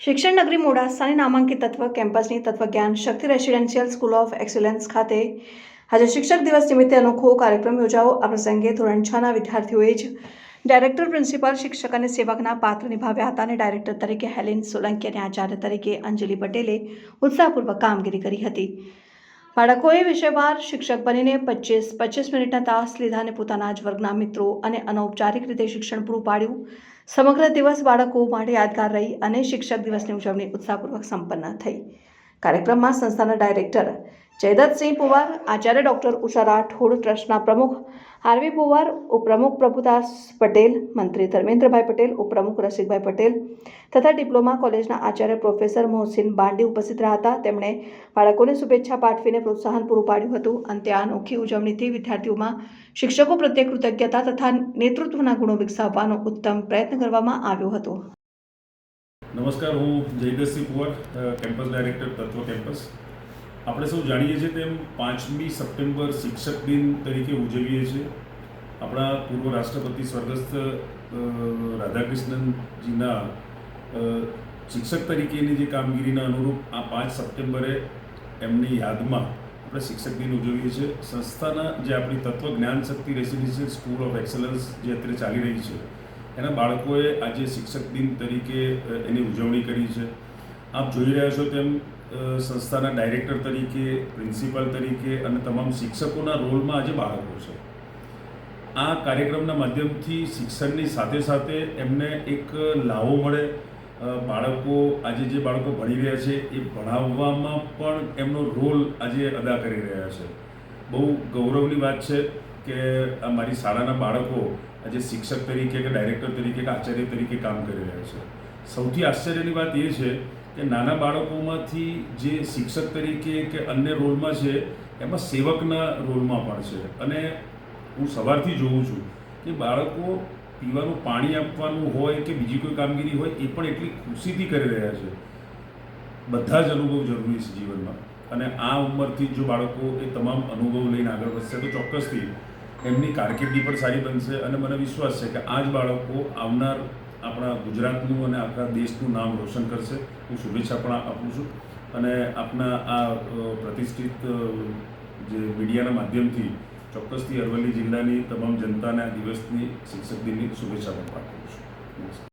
શિક્ષણ નગરી મોડાસાની નામાંકિત તત્વ કેમ્પસની તત્વજ્ઞાન શક્તિ રેસિડેન્શિયલ સ્કૂલ ઓફ એક્સલન્સ ખાતે આજે શિક્ષક દિવસ નિમિત્તે અનોખો કાર્યક્રમ યોજાયો। આ પ્રસંગે ધોરણ 6ના વિદ્યાર્થીઓએ જ ડાયરેક્ટર, પ્રિન્સિપાલ, શિક્ષક અને સેવકના પાત્ર નિભાવ્યા હતા અને ડાયરેક્ટર તરીકે હેલેન સોલંકી અને આચાર્ય તરીકે અંજલિ પટેલે ઉત્સાહપૂર્વક કામગીરી કરી હતી। બાળકોએ વિષયવાર શિક્ષક બનીને 25 મિનિટના તાસ લીધા અને પોતાના જ વર્ગના મિત્રો અને અનૌપચારિક રીતે શિક્ષણ પૂરું પાડ્યું। સમગ્ર દિવસ બાળકો માટે યાદગાર રહી અને શિક્ષક દિવસની ઉજવણી ઉત્સાહપૂર્વક સંપન્ન થઈ। કાર્યક્રમમાં સંસ્થાના ડાયરેક્ટર જયદત્તસિંહ પુવાર, આચાર્ય ડૉક્ટર ઉષા રાઠોડ, ટ્રસ્ટના પ્રમુખ આરવી પુવાર, ઉપપ્રમુખ પ્રભુદાસ પટેલ, મંત્રી ધર્મેન્દ્રભાઈ પટેલ, ઉપપ્રમુખ રસિકભાઈ પટેલ તથા ડિપ્લોમા કોલેજના આચાર્ય પ્રોફેસર મોહસિન બાંડી ઉપસ્થિત રહ્યા હતા। તેમણે બાળકોને શુભેચ્છા પાઠવીને પ્રોત્સાહન પૂરું પાડ્યું હતું। અંતે આ અનોખી ઉજવણીથી વિદ્યાર્થીઓમાં શિક્ષકો પ્રત્યે કૃતજ્ઞતા તથા નેતૃત્વના ગુણો વિકસાવવાનો ઉત્તમ પ્રયત્ન કરવામાં આવ્યો હતો। નમસ્કાર, હું જયદત્તસિંહ પુવાર, કેમ્પસ ડાયરેક્ટર તત્વ કેમ્પસ। આપણે સૌ જાણીએ છીએ તેમ 5મી સપ્ટેમ્બર શિક્ષક દિન તરીકે ઉજવીએ છીએ। આપણા પૂર્વ રાષ્ટ્રપતિ સ્વર્ગસ્થ રાધાકૃષ્ણનજીના શિક્ષક તરીકેની જે કામગીરીના અનુરૂપ આ 5 સપ્ટેમ્બરે એમની યાદમાં આપણે શિક્ષક દિન ઉજવીએ છીએ। સંસ્થાના જે આપણી તત્વ જ્ઞાન શક્તિ રેસિડેન્શિયલ સ્કૂલ ઓફ એક્સલન્સ જે અત્યારે ચાલી રહી છે એના બાળકોએ આજે શિક્ષક દિન તરીકે એની ઉજવણી કરી છે। આપ જોઈ રહ્યા છો તેમ સંસ્થાના ડાયરેક્ટર તરીકે, પ્રિન્સિપાલ તરીકે અને તમામ શિક્ષકોના રોલમાં આજે બાળકો છે। આ કાર્યક્રમના માધ્યમથી શિક્ષણની સાથે સાથે એમને એક લાવો મળે। બાળકો આજે જે બાળકો ભણી રહ્યા છે એ ભણાવવામાં પણ એમનો રોલ આજે અદા કરી રહ્યા છે। બહુ ગૌરવની વાત છે કે મારી શાળાના બાળકો આજે શિક્ષક તરીકે કે ડાયરેક્ટર તરીકે કે આચાર્ય તરીકે કામ કરી રહ્યા છે। સૌથી આશ્ચર્યની વાત એ છે કે નાના બાળકોમાંથી જે શિક્ષક તરીકે કે અન્ય રોલમાં છે એમાં સેવકના રોલમાં પણ છે। અને હું સવારથી જોઉં છું કે બાળકો પીવાનું પાણી આપવાનું હોય કે બીજી કોઈ કામગીરી હોય એ પણ એટલી ખુશીથી કરી રહ્યા છે। બધા જ અનુભવ જરૂરી છે જીવનમાં અને આ ઉંમરથી જો બાળકો એ તમામ અનુભવ લઈને આગળ વધશે તો ચોક્કસથી એમની કારકિર્દી પણ સારી બનશે। અને મને વિશ્વાસ છે કે આ જ બાળકો આવનાર આપણા ગુજરાતનું અને આખા દેશનું નામ રોશન કરશે। હું શુભેચ્છા પણ આપું છું અને આપના આ પ્રતિષ્ઠિત જે મીડિયાના માધ્યમથી ચોક્કસથી અરવલ્લી જિલ્લાની તમામ જનતાને આ દિવસની શિક્ષક દિનની શુભેચ્છા પણ પાઠવું છું।